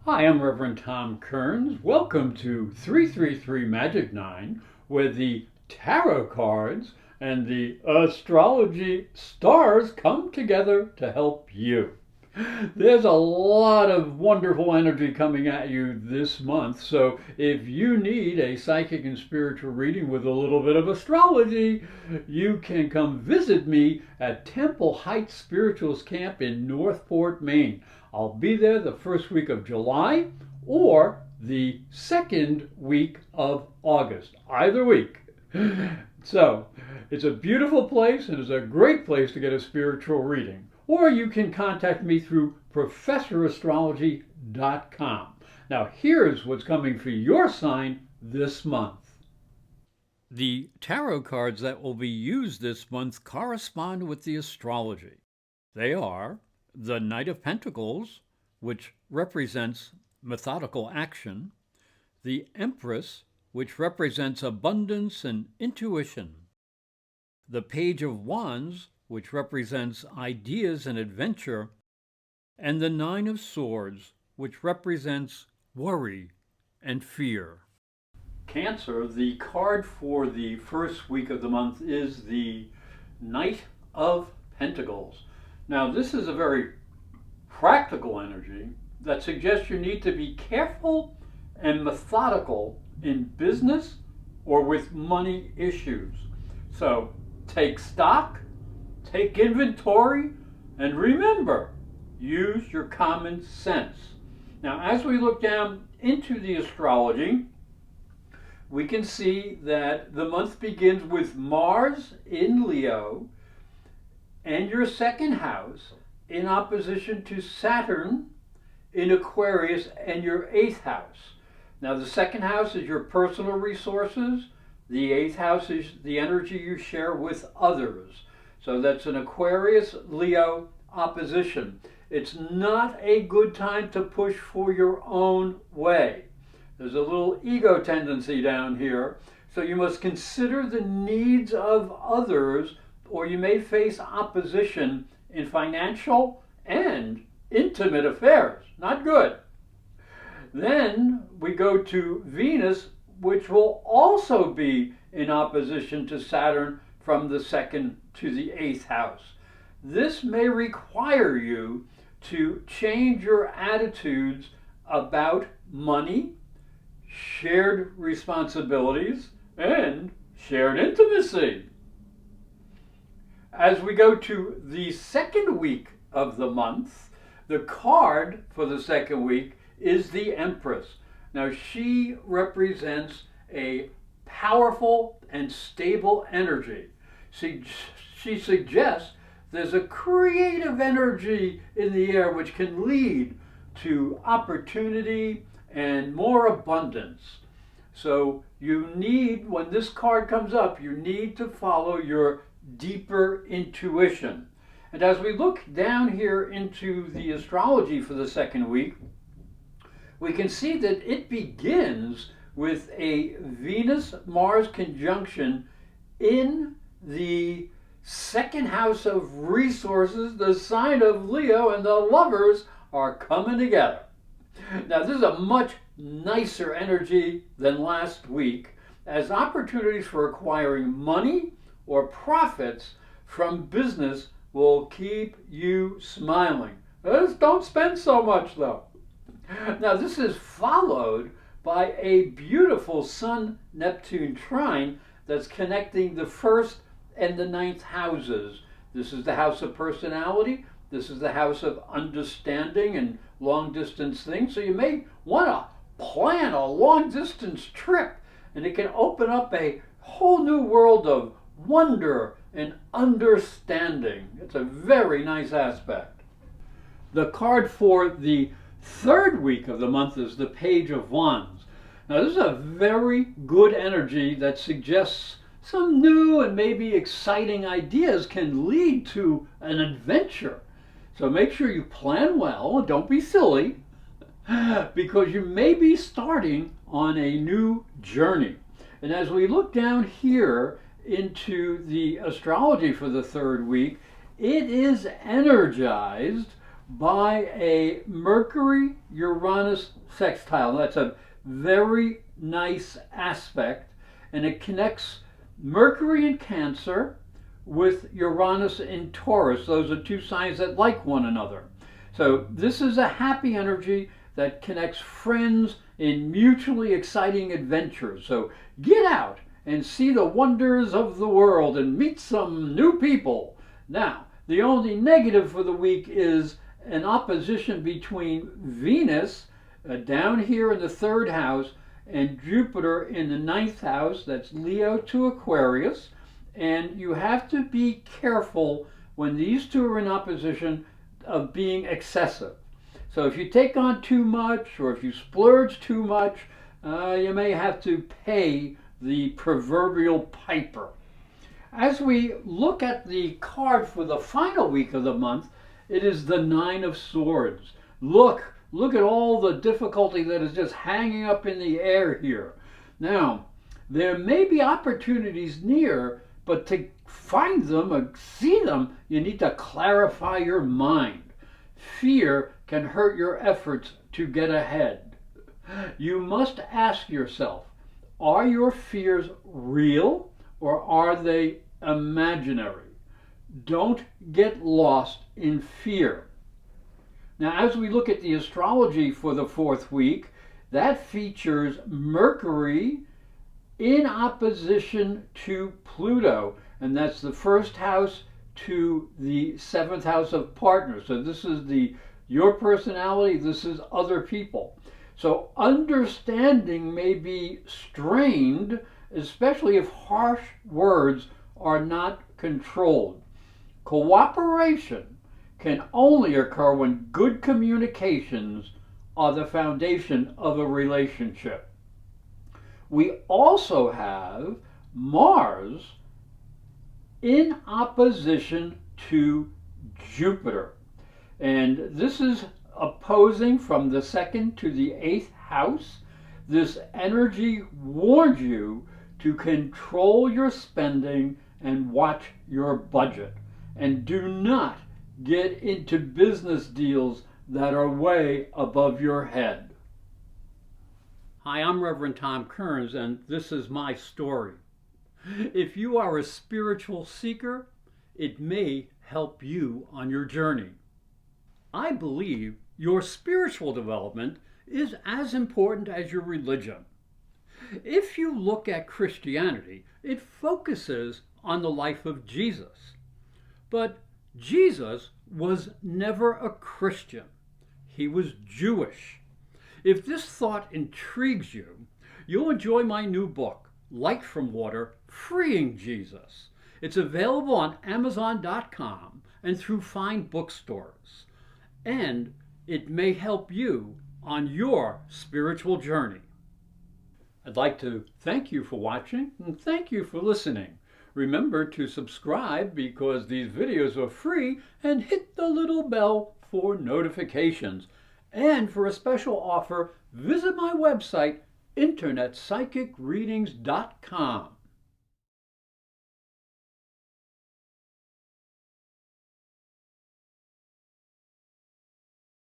Hi, I'm Reverend Tom Kearns. Welcome to 333 Magic 9, where the tarot cards and the astrology stars come together to help you. There's a lot of wonderful energy coming at you this month, so if you need a psychic and spiritual reading with a little bit of astrology, you can come visit me at Temple Heights Spirituals Camp in Northport, Maine. I'll be there the first week of July or the second week of August, either week. So, it's a beautiful place and it's a great place to get a spiritual reading. Or you can contact me through professorastrology.com. Now, here's what's coming for your sign this month. The tarot cards that will be used this month correspond with the astrology. They are the Knight of Pentacles, which represents methodical action, the Empress, which represents abundance and intuition, the Page of Wands, which represents ideas and adventure, and the Nine of Swords, which represents worry and fear. Cancer, the card for the first week of the month is the Knight of Pentacles. Now, this is a very practical energy that suggests you need to be careful and methodical in business or with money issues. So take stock, take inventory, and remember, use your common sense. Now, as we look down into the astrology, we can see that the month begins with Mars in Leo and your second house in opposition to Saturn in Aquarius and your eighth house. Now, the second house is your personal resources. The eighth house is the energy you share with others. So that's an Aquarius-Leo opposition. It's not a good time to push for your own way. There's a little ego tendency down here. So you must consider the needs of others, or you may face opposition in financial and intimate affairs. Not good. Then we go to Venus, which will also be in opposition to Saturn from the second to the eighth house. This may require you to change your attitudes about money, shared responsibilities, and shared intimacy. As we go to the second week of the month, the card for the second week is the Empress. Now, she represents a powerful and stable energy. She suggests there's a creative energy in the air which can lead to opportunity and more abundance. So you need, when this card comes up, you need to follow your deeper intuition. And as we look down here into the astrology for the second week, we can see that it begins with a Venus-Mars conjunction in the second house of resources, the sign of Leo, and the lovers are coming together. Now, this is a much nicer energy than last week, as opportunities for acquiring money or profits from business will keep you smiling. Just don't spend so much, though. Now, this is followed by a beautiful Sun Neptune trine that's connecting the first and the ninth houses. This is the house of personality. This is the house of understanding and long distance things. So you may want to plan a long distance trip, and it can open up a whole new world of wonder and understanding. It's a very nice aspect. The card for the third week of the month is the Page of Wands. Now, this is a very good energy that suggests some new and maybe exciting ideas can lead to an adventure. So make sure you plan well and don't be silly, because you may be starting on a new journey. And as we look down here into the astrology for the third week, it is energized by a Mercury-Uranus sextile. That's a very nice aspect, and it connects Mercury in Cancer with Uranus in Taurus. Those are two signs that like one another. So this is a happy energy that connects friends in mutually exciting adventures. So get out and see the wonders of the world and meet some new people. Now, the only negative for the week is an opposition between Venus down here in the 3rd house and Jupiter in the 9th house. That's Leo to Aquarius. And you have to be careful when these two are in opposition of being excessive. So if you take on too much or if you splurge too much, you may have to pay the proverbial piper. As we look at the card for the final week of the month, it is the 9 of Swords. Look at all the difficulty that is just hanging up in the air here. Now, there may be opportunities near, but to find them or see them, you need to clarify your mind. Fear can hurt your efforts to get ahead. You must ask yourself, are your fears real or are they imaginary? Don't get lost in fear. Now, as we look at the astrology for the 4th week, that features Mercury in opposition to Pluto, and that's the 1st house to the 7th house of partners. So this is your personality, this is other people. So understanding may be strained, especially if harsh words are not controlled. Cooperation can only occur when good communications are the foundation of a relationship. We also have Mars in opposition to Jupiter. And this is opposing from the 2nd to the 8th house. This energy warns you to control your spending and watch your budget. And do not get into business deals that are way above your head. Hi, I'm Reverend Tom Kearns, and this is my story. If you are a spiritual seeker, it may help you on your journey. I believe your spiritual development is as important as your religion. If you look at Christianity, it focuses on the life of Jesus. But Jesus was never a Christian. He was Jewish. If this thought intrigues you, you'll enjoy my new book, Light from Water, Freeing Jesus. It's available on Amazon.com and through fine bookstores. And it may help you on your spiritual journey. I'd like to thank you for watching and thank you for listening. Remember to subscribe because these videos are free and hit the little bell for notifications. And for a special offer, visit my website, internetpsychicreadings.com.